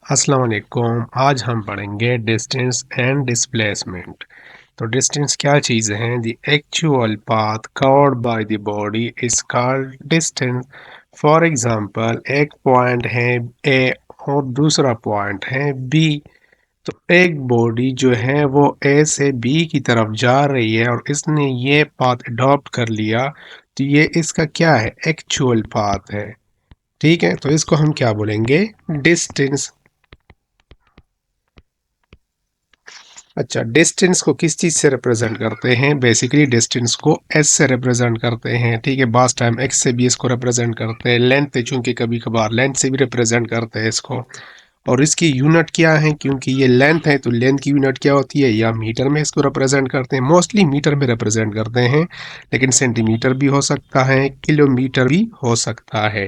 अस्सलाम वालेकुम। आज हम पढ़ेंगे डिस्टेंस एंड डिस्प्लेसमेंट। तो डिस्टेंस क्या चीज़ है? The actual path covered by the body is called distance. For example, एक पॉइंट है ए और दूसरा पॉइंट है बी। तो एक बॉडी जो है वो ए से बी की तरफ जा रही है और इसने ये पाथ अडॉप्ट कर लिया, तो ये इसका क्या है? एक्चुअल पाथ है। ठीक है, तो इसको हम क्या बोलेंगे? डिस्टेंस। अच्छा, डिस्टेंस को किस चीज से रिप्रेजेंट करते हैं? बेसिकली डिस्टेंस को एस से रिप्रेजेंट करते हैं। ठीक है, बास टाइम एक्स से भी इसको रिप्रेजेंट करते हैं। लेंथ है, चूंकि कभी कभार लेंथ से भी रिप्रेजेंट करते हैं इसको। और इसकी यूनिट क्या है? क्योंकि ये लेंथ है तो लेंथ की यूनिट क्या होती है? या मीटर में इसको रिप्रेजेंट करते हैं। मोस्टली मीटर में रिप्रेजेंट करते हैं, लेकिन सेंटीमीटर भी हो सकता है, किलोमीटर भी हो सकता है।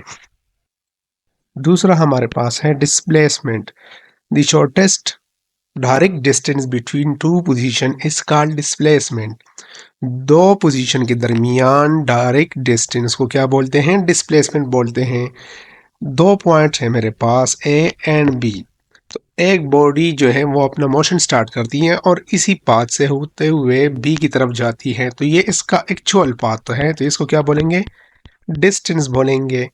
दूसरा हमारे पास है displacement. The shortest direct distance between two position is called displacement. दो पोजीशन के दरमियान डायरेक्ट डिस्टेंस को क्या बोलते हैं? डिस्प्लेसमेंट बोलते हैं। दो पॉइंट है मेरे पास ए एंड बी। तो एक बॉडी जो है वो अपना मोशन स्टार्ट करती है और इसी पाथ से होते हुए बी की तरफ जाती है, तो ये इसका एक्चुअल पाथ तो है, तो इसको क्या बोलेंगे? डिस्टेंस बोलेंगे।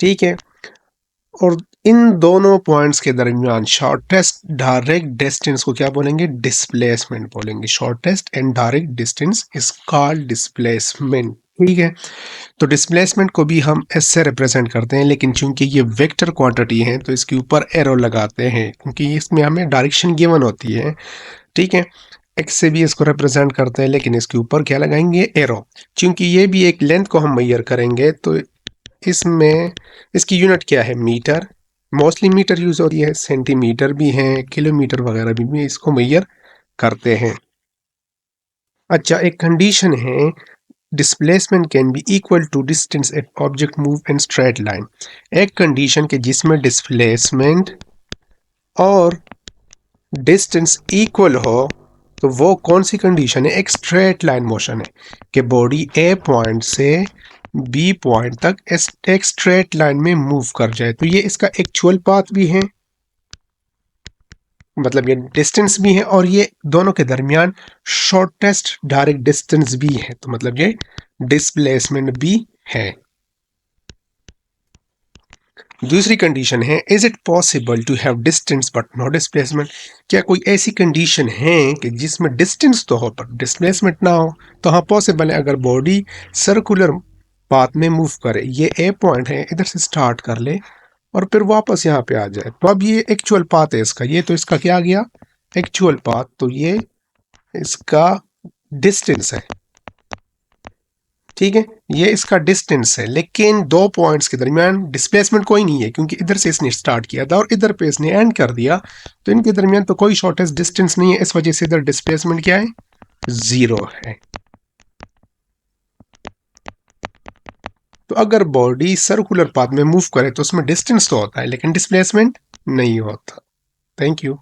ठीक है, और इन दोनों पॉइंट्स के दरमियान शॉर्टेस्ट डायरेक्ट डिस्टेंस को क्या बोलेंगे? डिस्प्लेसमेंट बोलेंगे। Shortest and direct distance is called displacement. ठीक है, तो डिस्प्लेसमेंट को भी हम एस से रिप्रेजेंट करते हैं, लेकिन चूंकि ये वेक्टर क्वांटिटी है तो इसके ऊपर एरो लगाते हैं, क्योंकि इसमें हमें डायरेक्शन गिवन होती है। ठीक है, एक्स से भी इसको रिप्रेजेंट करते हैं, लेकिन इसके ऊपर क्या लगाएंगे? एरो। क्योंकि ये भी एक लेंथ को हम मेजर करेंगे, तो इसमें इसकी यूनिट क्या है? मीटर। मोस्टली मीटर यूज होती है, सेंटीमीटर भी है, किलोमीटर वगैरह भी इसको मेजर करते हैं। अच्छा, एक कंडीशन है, displacement can be equal to distance at object move in straight line. एक कंडीशन के जिसमें डिस्प्लेसमेंट और डिस्टेंस इक्वल हो, तो वो कौन सी कंडीशन है? एक स्ट्रेट लाइन मोशन है कि बॉडी ए पॉइंट से बी पॉइंट तक एक स्ट्रेट लाइन में मूव कर जाए, तो ये इसका एक्चुअल पाथ भी है, मतलब ये डिस्टेंस भी है, और ये दोनों के दरमियान शॉर्टेस्ट डायरेक्ट डिस्टेंस भी है, तो मतलब ये डिस्प्लेसमेंट भी है। दूसरी कंडीशन है, is it possible to have distance but no displacement? क्या कोई ऐसी कंडीशन है कि जिसमें डिस्टेंस तो हो पर डिस्प्लेसमेंट ना हो? तो हाँ, पॉसिबल है। अगर बॉडी सर्कुलर पाथ में मूव करे, ये ए पॉइंट है, इधर से स्टार्ट कर ले और फिर वापस यहाँ पे आ जाए, तो अब ये एक्चुअल पाथ है इसका। ये तो इसका क्या गया? Actual path. तो ये इसका डिस्टेंस है। ठीक है, ये इसका डिस्टेंस है, लेकिन दो पॉइंट्स के दरमियान डिस्प्लेसमेंट कोई नहीं है, क्योंकि इधर से इसने स्टार्ट किया था और इधर पे इसने एंड कर दिया, तो इनके दरमियान तो कोई शॉर्टेस्ट डिस्टेंस नहीं है। इस वजह से इधर डिस्प्लेसमेंट क्या है? जीरो है। तो अगर बॉडी सर्कुलर पाथ में मूव करे तो उसमें डिस्टेंस तो होता है, लेकिन डिस्प्लेसमेंट नहीं होता। Thank you.